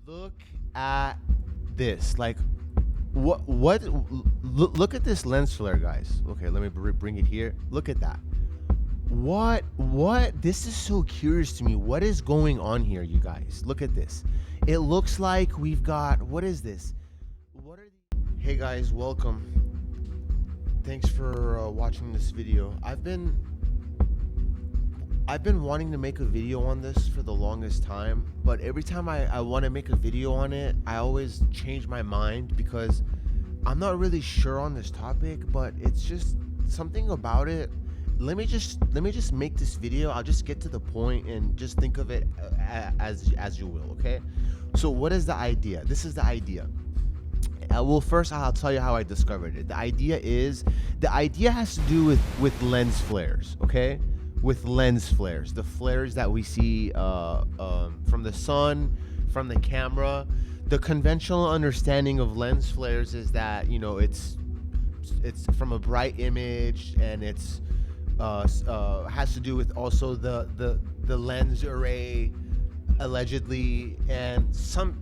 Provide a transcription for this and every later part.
Look at this. Like, what look at this lens flare, guys. Okay, let me bring it here. Look at that. What this is so curious to me. What is going on here, you guys? Look at this. It looks like we've got, what is this? What are the Hey guys, welcome. Thanks for watching this video. I've been wanting to make a video on this for the longest time, but every time I want to make a video on it, I always change my mind because I'm not really sure on this topic, but it's just something about it. Let me just make this video. I'll just get to the point and just think of it as you will, okay? So what is the idea? This is the idea. Well, first I'll tell you how I discovered it. The idea has to do with lens flares, okay? With lens flares, the flares that we see from the sun, from the camera. The conventional understanding of lens flares is that, you know, it's from a bright image, and it's has to do with also the lens array, allegedly, and some.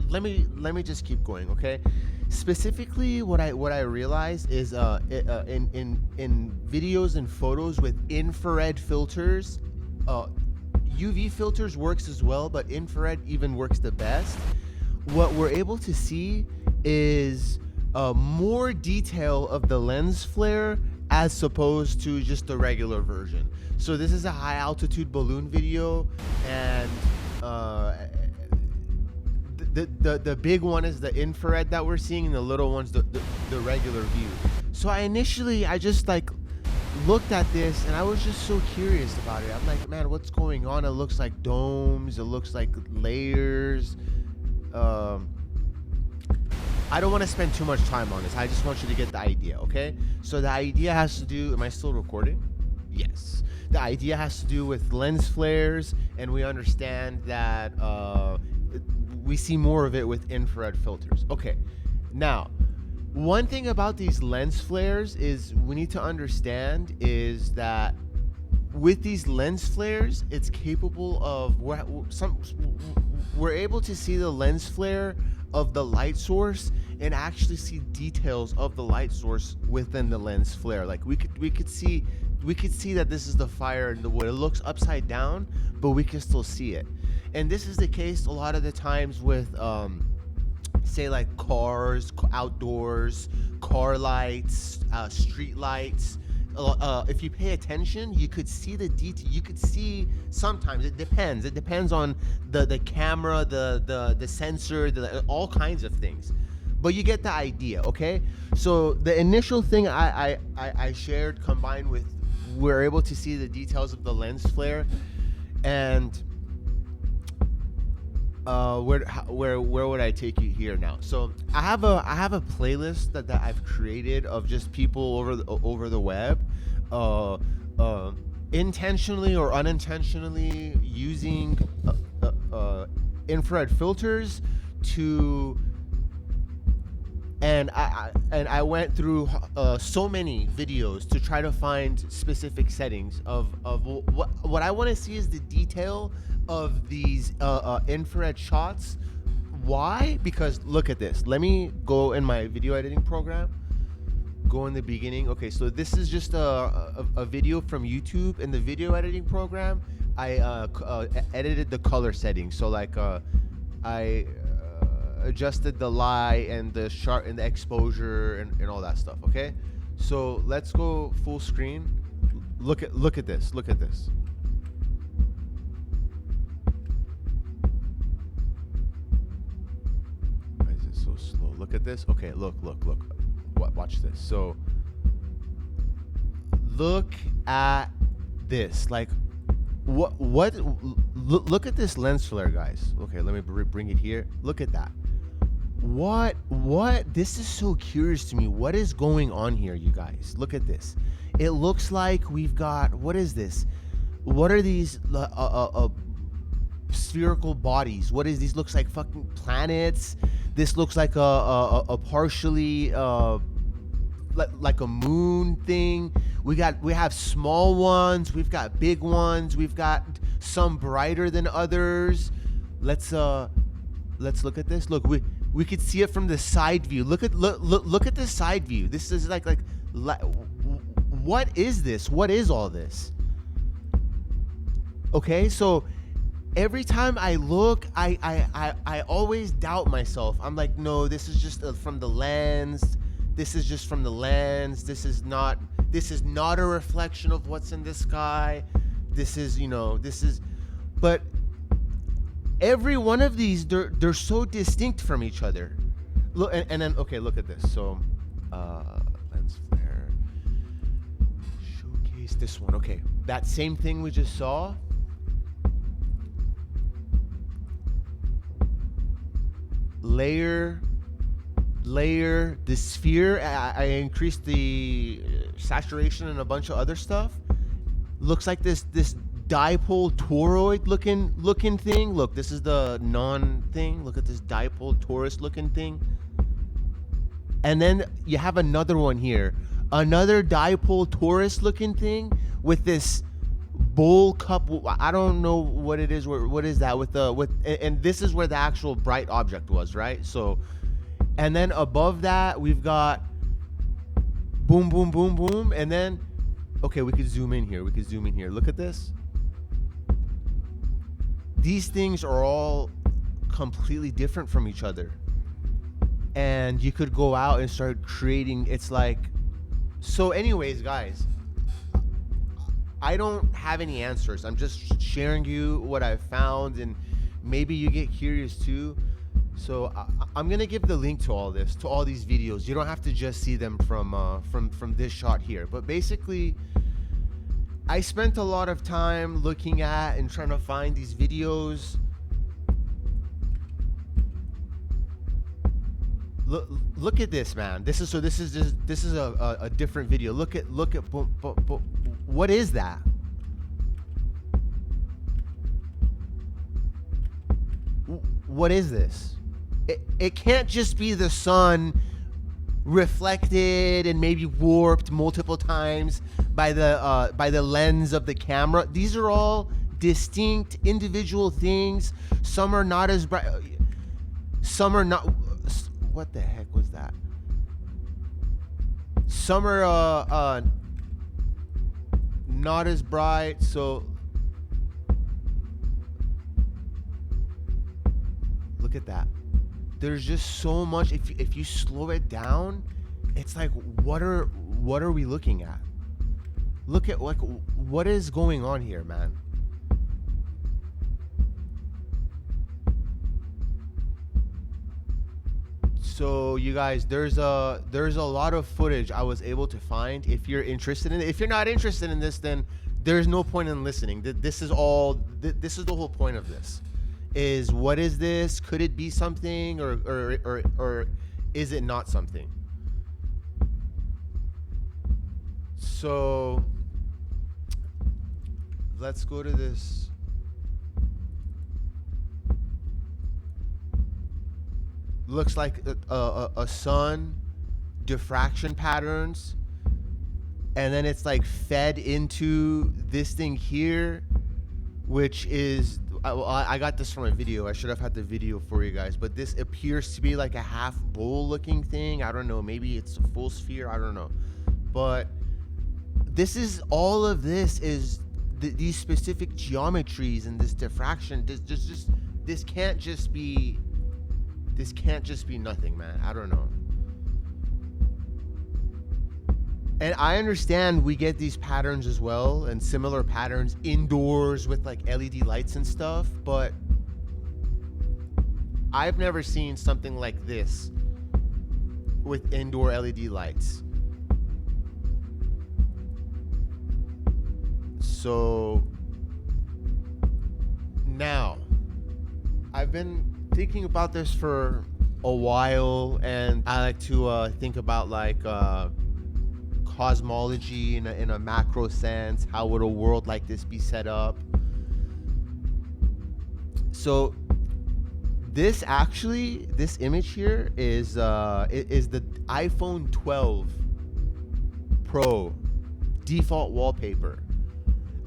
Let me just keep going, okay? Specifically, what I realized is in videos and photos with infrared filters, UV filters works as well, but infrared even works the best. What we're able to see is more detail of the lens flare as opposed to just the regular version. So this is a high altitude balloon video, and the big one is the infrared that we're seeing, and the little one's the regular view. So I just like looked at this, and I was just so curious about it. I'm like, man, what's going on? It looks like domes, it looks like layers. I don't want to spend too much time on this. I just want you to get the idea, okay? So the idea has to do, am I still recording? Yes. The idea has to do with lens flares, and we understand that we see more of it with infrared filters. Okay, now, one thing about these lens flares is we need to understand is that with these lens flares, it's capable of, we're able to see the lens flare of the light source and actually see details of the light source within the lens flare. Like we could see that this is the fire in the wood. It looks upside down, but we can still see it. And this is the case a lot of the times with say like cars, outdoors, car lights, street lights. If you pay attention, you could see the detail. You could see, sometimes it depends on the camera, the sensor, all kinds of things, but you get the idea, okay? So the initial thing I shared, combined with we're able to see the details of the lens flare, and where would I take you here now? So I have a playlist that I've created of just people over the web, intentionally or unintentionally using infrared filters to. And I went through so many videos to try to find specific settings of what I want to see is the detail of these infrared shots. Why? Because look at this. Let me go in my video editing program. Go in the beginning. Okay, so this is just a video from YouTube. In the video editing program, I edited the color settings. So like I adjusted the light and the sharp and the exposure and all that stuff. Okay, so let's go full screen. Look at this. Look at this. Why is it so slow? Look at this. Okay, look. Watch this. So look at this. Like look at this lens flare, guys. Okay, let me bring it here. Look at that. What this is so curious to me. What is going on here, you guys? Look at this. It looks like we've got, what is this? What are these spherical bodies? What is these? Looks like fucking planets. This looks like a partially like a moon thing. We have small ones, we've got big ones, we've got some brighter than others. Let's let's look at this. Look, we could see it from the side view. Look at the side view. This is like what is this? What is all this? Okay, so every time I look, I always doubt myself. I'm like, no, this is just from the lens. This is just from the lens. This is not a reflection of what's in the sky. This is, but every one of these, they're so distinct from each other. Look, and then, okay, look at this. So, lens flare, showcase this one. Okay, that same thing we just saw. Layer, the sphere, I increased the saturation and a bunch of other stuff. Looks like this dipole toroid looking thing. Look, this is the non thing. Look at this dipole torus looking thing. And then you have another one here, another dipole torus looking thing with this bowl cup. I don't know what it is. What is that and this is where the actual bright object was, right? So, and then above that we've got boom, boom, boom, boom, and then okay, we could zoom in here. Look at this. These things are all completely different from each other, and you could go out and start creating. It's like, so anyways, guys, I don't have any answers. I'm just sharing you what I've found, and maybe you get curious too. So I'm gonna give the link to all this, to all these videos. You don't have to just see them from this shot here. But basically, I spent a lot of time looking at and trying to find these videos. Look at this, man. This is a different video. Look at what is that? What is this? It can't just be the sun reflected and maybe warped multiple times by the lens of the camera. These are all distinct individual things. Some are not as bright. Some are not. What the heck was that? Some are not as bright. So look at that. There's just so much. If you slow it down, it's like, what are we looking at? Look at what is going on here, man. So you guys, there's a lot of footage I was able to find. If you're interested in it, if you're not interested in this, then there's no point in listening. This is the whole point of this. Is what is this? Could it be something, or is it not something? So let's go to this. Looks like a sun, diffraction patterns, and then it's like fed into this thing here, which is, I got this from a video. I should have had the video for you guys, but this appears to be like a half bowl looking thing. I don't know, maybe it's a full sphere, I don't know. But this is, all of this is these specific geometries and this diffraction. This can't just be nothing, man. I don't know. And I understand we get these patterns as well, and similar patterns indoors with like LED lights and stuff, but I've never seen something like this with indoor LED lights. So now, I've been thinking about this for a while, and I like to think about like cosmology in a macro sense. How would a world like this be set up? So this image here is the iPhone 12 Pro default wallpaper.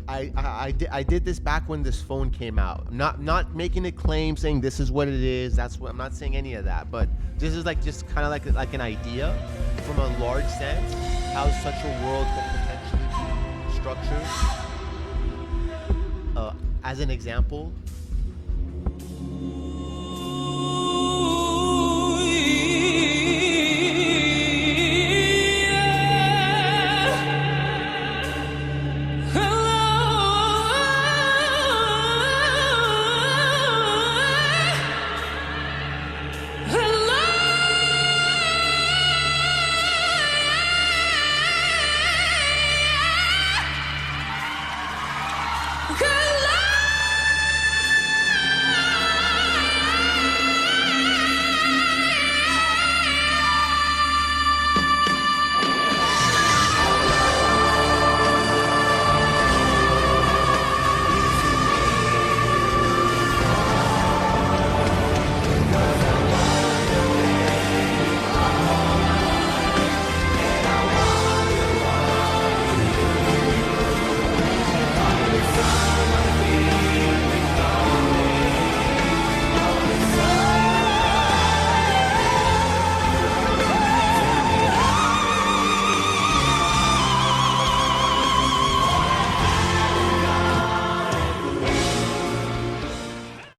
I did this back when this phone came out. Not making a claim saying this is what it is. That's what I'm not saying any of that. But this is like just kind of like an idea from a large sense how such a world could potentially be structured. As an example,